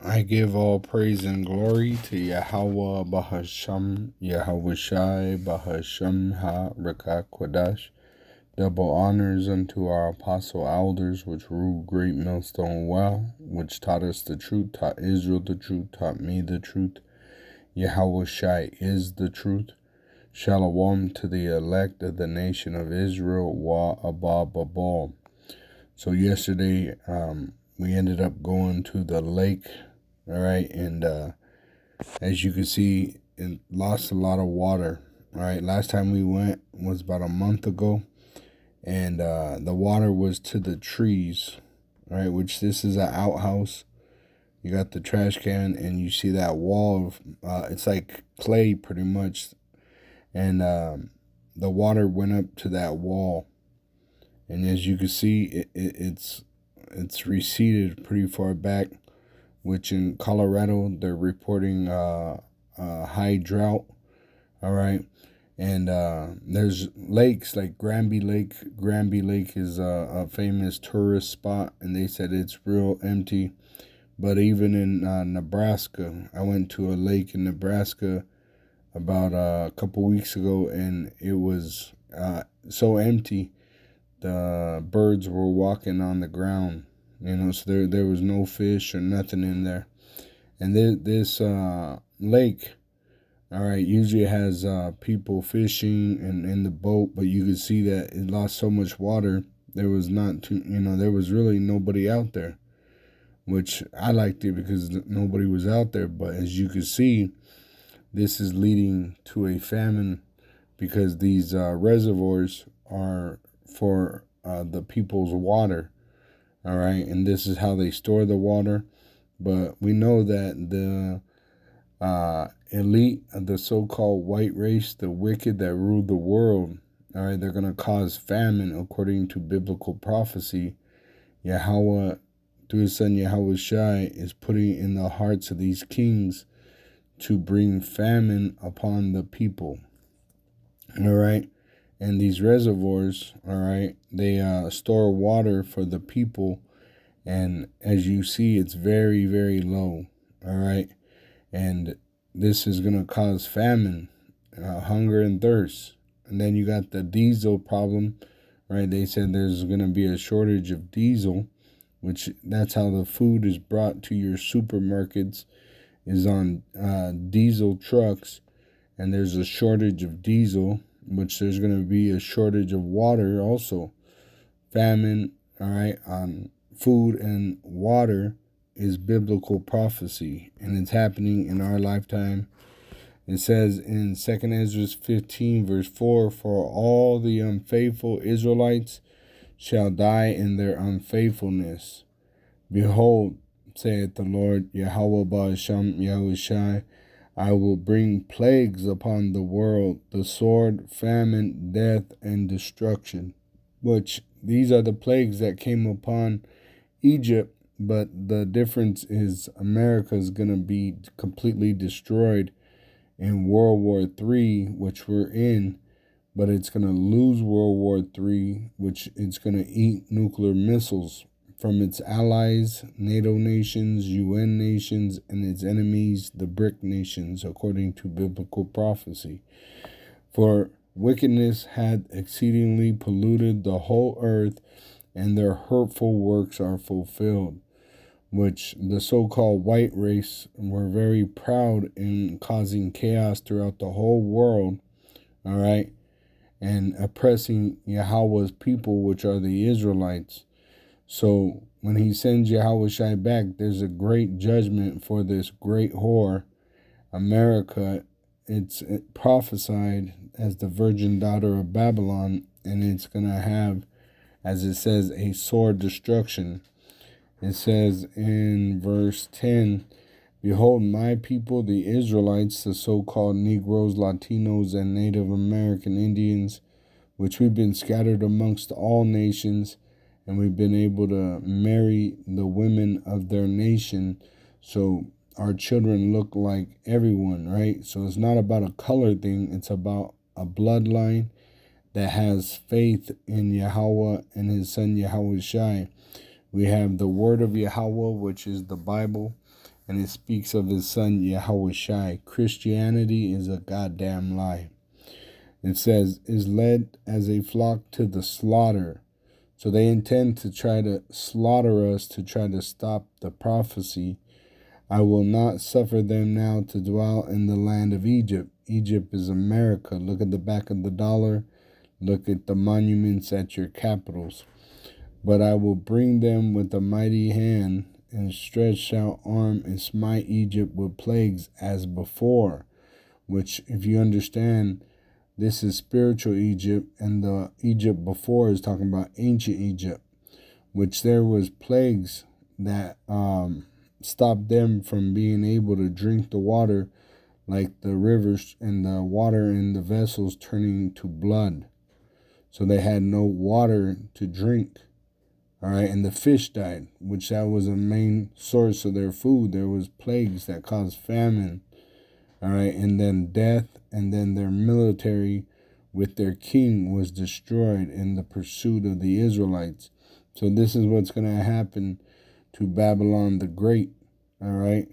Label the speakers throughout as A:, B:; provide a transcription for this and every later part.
A: I give all praise and glory to Yahweh Bahasham, Yahweh Shai Bahasham Ha Rekah Kodash. Double honors unto our apostle elders, which ruled Great Millstone well, which taught us the truth, taught Israel the truth, taught me the truth. Yahweh Shai is the truth. Shalom to the elect of the nation of Israel, Wa Abba Babal. So yesterday, we ended up going to the lake. All right, and as you can see, it lost a lot of water. All right, last time we went was about a month ago, and the water was to the trees. All right, which this is an outhouse. You got the trash can, and you see that wall of it's like clay, pretty much, and the water went up to that wall, and as you can see, it's receded pretty far back, which in Colorado they're reporting high drought. All right, and there's lakes like Granby Lake. Granby Lake is a famous tourist spot, and they said it's real empty. But even in Nebraska, I went to a lake in Nebraska about a couple weeks ago, and it was so empty. The birds were walking on the ground, so there was no fish or nothing in there. And this lake, all right, usually has people fishing and in the boat, but you could see that it lost so much water. There was not too, there was really nobody out there, which I liked it because nobody was out there. But as you can see, this is leading to a famine because these reservoirs are for the people's water. All right, and this is how they store the water. But we know that the elite of the so-called white race, the wicked that rule the world, all right, they're going to cause famine according to biblical prophecy. Yahweh, through his son Yahweh Shai, is putting in the hearts of these kings to bring famine upon the people. All right, and these reservoirs, all right, they store water for the people, and as you see, it's very, very low. All right, and this is going to cause famine, hunger and thirst. And then you got the diesel problem, right? They said there's going to be a shortage of diesel, which that's how the food is brought to your supermarkets, is on diesel trucks. And there's a shortage of diesel, which there's going to be a shortage of water also. Famine, all right, on food and water is biblical prophecy, and it's happening in our lifetime. It says in 2 Ezra 15, verse 4, "For all the unfaithful Israelites shall die in their unfaithfulness. Behold, saith the Lord, Yahweh Ba'asham Yahushai, I will bring plagues upon the world, the sword, famine, death, and destruction." Which these are the plagues that came upon Egypt, but the difference is America is going to be completely destroyed in World War III, which we're in, but it's going to lose World War III, which it's going to eat nuclear missiles from its allies, NATO nations, UN nations, and its enemies, the BRIC nations, according to biblical prophecy. For wickedness had exceedingly polluted the whole earth, and their hurtful works are fulfilled. Which the so-called white race were very proud in causing chaos throughout the whole world, all right, and oppressing Yahweh's people, which are the Israelites. So when he sends Yahweh Shai back, there's a great judgment for this great whore, America. It's prophesied as the virgin daughter of Babylon, and it's going to have, as it says, a sore destruction. It says in verse 10, "Behold, my people, the Israelites, the so-called Negroes, Latinos, and Native American Indians, which we've been scattered amongst all nations, and we've been able to marry the women of their nation, so our children look like everyone," right? So it's not about a color thing. It's about a bloodline that has faith in Yahweh and his son Yahweh Shai. We have the word of Yahweh, which is the Bible, and it speaks of his son Yahushai. Christianity is a goddamn lie. It says, is led as a flock to the slaughter. So they intend to try to slaughter us to try to stop the prophecy. I will not suffer them now to dwell in the land of Egypt. Egypt is America. Look at the back of the dollar. Look at the monuments at your capitals. But I will bring them with a mighty hand and stretch out arm and smite Egypt with plagues as before. Which, if you understand, this is spiritual Egypt, and the Egypt before is talking about ancient Egypt, which there was plagues that stopped them from being able to drink the water, like the rivers and the water in the vessels turning to blood. So they had no water to drink. All right, and the fish died, which that was a main source of their food. There was plagues that caused famine. All right, and then death, and then their military with their king was destroyed in the pursuit of the Israelites. So this is what's going to happen to Babylon the Great. All right,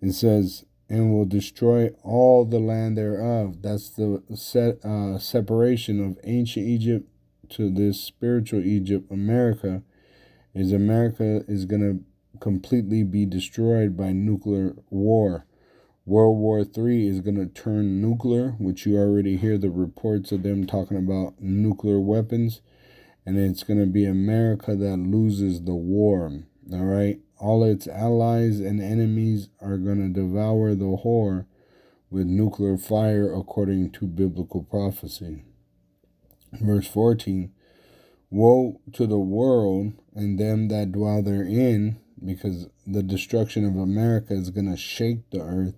A: it says, and will destroy all the land thereof. That's the separation of ancient Egypt to this spiritual Egypt, America. America is going to completely be destroyed by nuclear war. World War III is going to turn nuclear, which you already hear the reports of them talking about nuclear weapons. And it's going to be America that loses the war. All right. All its allies and enemies are going to devour the whore with nuclear fire according to biblical prophecy. Verse 14. Woe to the world and them that dwell therein, because the destruction of America is going to shake the earth.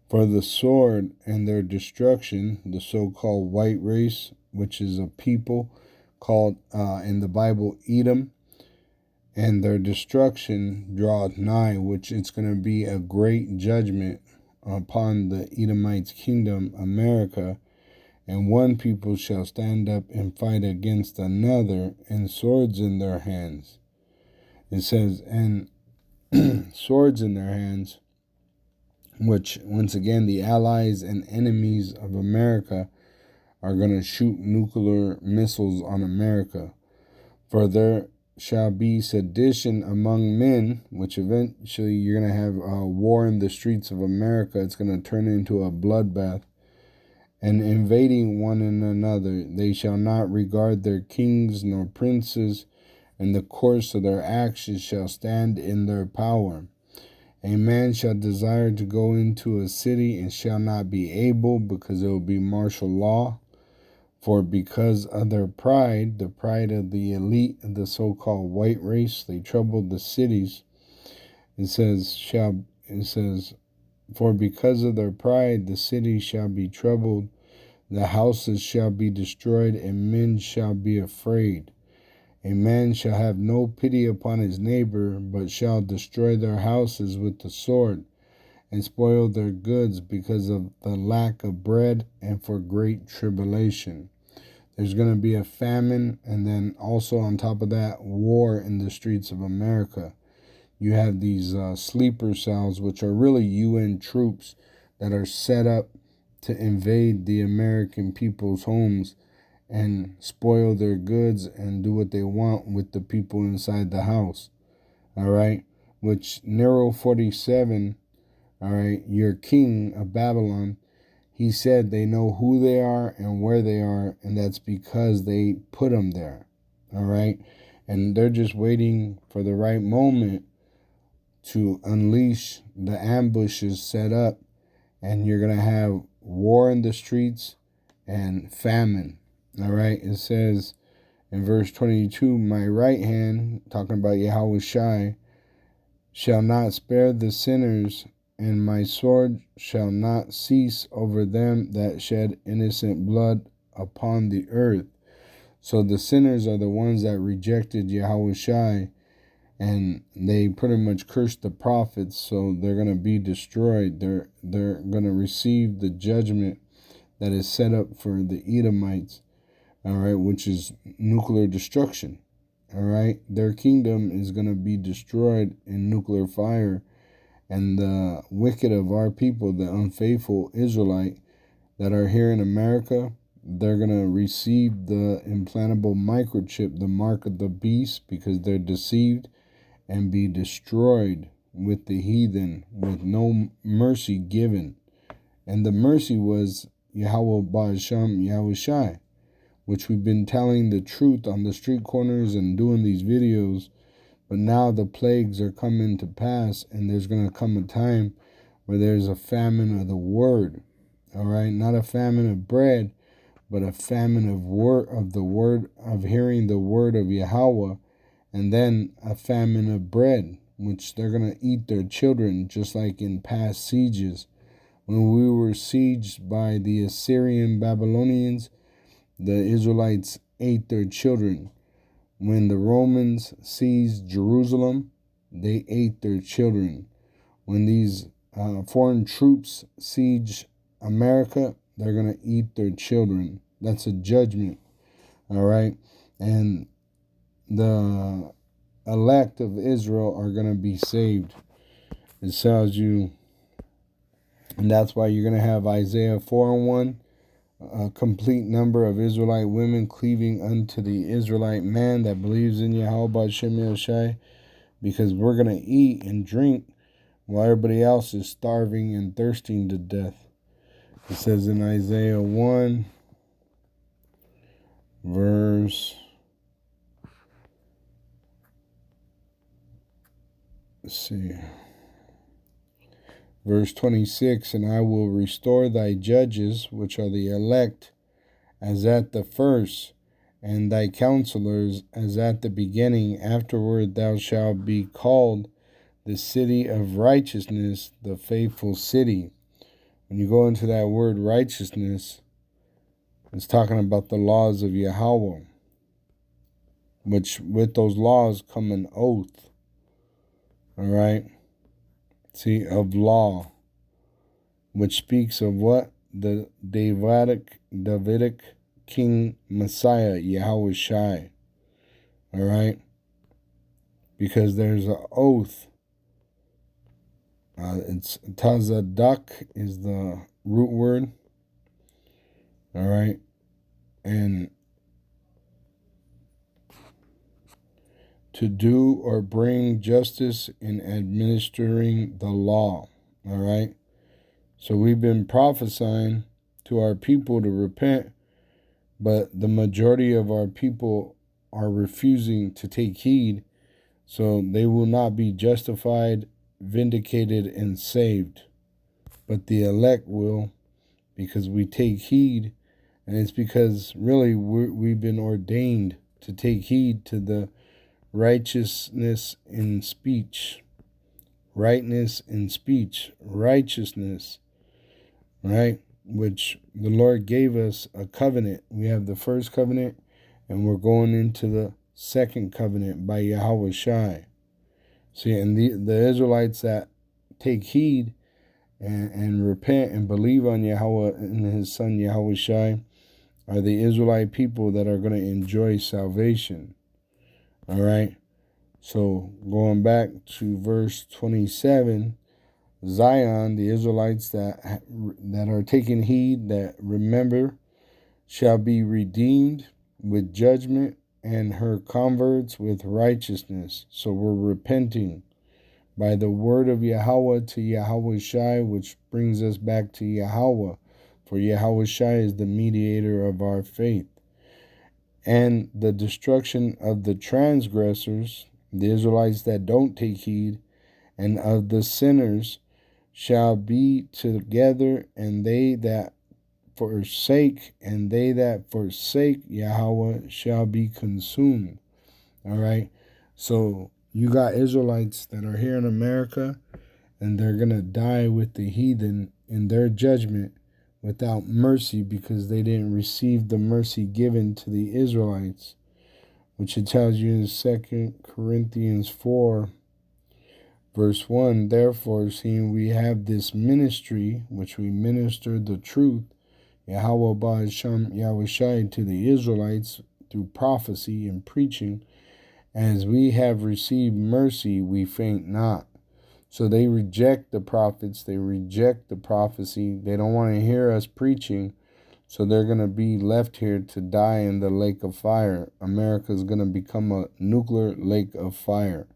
A: For the sword and their destruction, the so-called white race, which is a people called in the Bible Edom, and their destruction draweth nigh, which it's going to be a great judgment upon the Edomites' kingdom, America. And one people shall stand up and fight against another, and swords in their hands. It says, and swords in their hands, which, once again, the allies and enemies of America are going to shoot nuclear missiles on America. For there shall be sedition among men, which eventually you're going to have a war in the streets of America. It's going to turn into a bloodbath. And invading one another, they shall not regard their kings nor princes, and the course of their actions shall stand in their power. A man shall desire to go into a city and shall not be able, because it will be martial law. For because of their pride, the pride of the elite of the so-called white race, they troubled the cities. It says, for because of their pride, the cities shall be troubled, the houses shall be destroyed, and men shall be afraid. A man shall have no pity upon his neighbor, but shall destroy their houses with the sword, and spoil their goods because of the lack of bread and for great tribulation. There's going to be a famine, and then also on top of that, war in the streets of America. You have these sleeper cells, which are really UN troops that are set up to invade the American people's homes and spoil their goods and do what they want with the people inside the house. All right? Which Nero 47, all right, your king of Babylon, he said they know who they are and where they are, and that's because they put them there. All right? And they're just waiting for the right moment to unleash the ambushes set up, and you're going to have war in the streets and famine. All right, it says in verse 22, my right hand, talking about Yahushai, shall not spare the sinners, and my sword shall not cease over them that shed innocent blood upon the earth. So the sinners are the ones that rejected Yahushai, and they pretty much cursed the prophets, so they're going to be destroyed. They're going to receive the judgment that is set up for the Edomites, all right, which is nuclear destruction, all right? Their kingdom is going to be destroyed in nuclear fire, And the wicked of our people, the unfaithful Israelite that are here in America, they're going to receive the implantable microchip, the mark of the beast, because they're deceived, and be destroyed with the heathen with no mercy given. And the mercy was Yahweh Ba'asham Yahushai, which we've been telling the truth on the street corners and doing these videos. But now the plagues are coming to pass, and there's going to come a time where there's a famine of the word. All right, not a famine of bread, but a famine of the word of hearing the word of Yahweh, and then a famine of bread, which they're going to eat their children, just like in past sieges. When we were sieged by the Assyrian Babylonians, the Israelites ate their children. When the Romans seized Jerusalem, they ate their children. When these foreign troops siege America, they're going to eat their children. That's a judgment. All right. And the elect of Israel are going to be saved. It tells you, and that's why you're going to have Isaiah 4:1, a complete number of Israelite women cleaving unto the Israelite man that believes in Yahweh B'Shem Yahushai, because we're going to eat and drink while everybody else is starving and thirsting to death. It says in Isaiah 1, verse, let's see, verse 26, and I will restore thy judges, which are the elect, as at the first, and thy counselors as at the beginning. Afterward thou shalt be called the city of righteousness, the faithful city. When you go into that word righteousness, it's talking about the laws of Yahweh, which with those laws come an oath. All right? See, of law, which speaks of what? The Davidic King Messiah, Yahweh Shai. All right? Because there's an oath. It's Tazadak is the root word. All right? And to do or bring justice in administering the law. All right? So we've been prophesying to our people to repent, but the majority of our people are refusing to take heed, so they will not be justified, vindicated, and saved. But the elect will, because we take heed, and it's because really we've been ordained to take heed to the righteousness in speech, rightness in speech, righteousness, right? Which the Lord gave us a covenant. We have the first covenant, and we're going into the second covenant by Yahweh Shai. See, and the Israelites that take heed and repent and believe on Yahweh and his son Yahweh Shai are the Israelite people that are going to enjoy salvation. All right? So going back to verse 27, Zion, the Israelites that are taking heed, that remember, shall be redeemed with judgment, and her converts with righteousness. So we're repenting by the word of Yahweh to Yahweh Shai, which brings us back to Yahweh. For Yahweh Shai is the mediator of our faith. And the destruction of the transgressors, the Israelites that don't take heed, and of the sinners shall be together, and they that forsake Yahweh shall be consumed. All right? So you got Israelites that are here in America, and they're going to die with the heathen in their judgment without mercy, because they didn't receive the mercy given to the Israelites, which it tells you in 2 Corinthians 4, verse 1, therefore, seeing we have this ministry, which we minister the truth, Yahweh Ba'Shem Yahushai, to the Israelites through prophecy and preaching, as we have received mercy, we faint not. So they reject the prophets. They reject the prophecy. They don't want to hear us preaching. So they're going to be left here to die in the lake of fire. America is going to become a nuclear lake of fire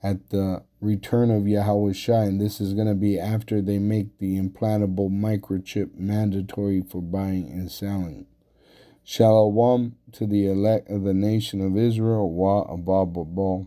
A: at the return of Yahweh Shai. And this is going to be after they make the implantable microchip mandatory for buying and selling. Shalom to the elect of the nation of Israel. Wa Abba Babal.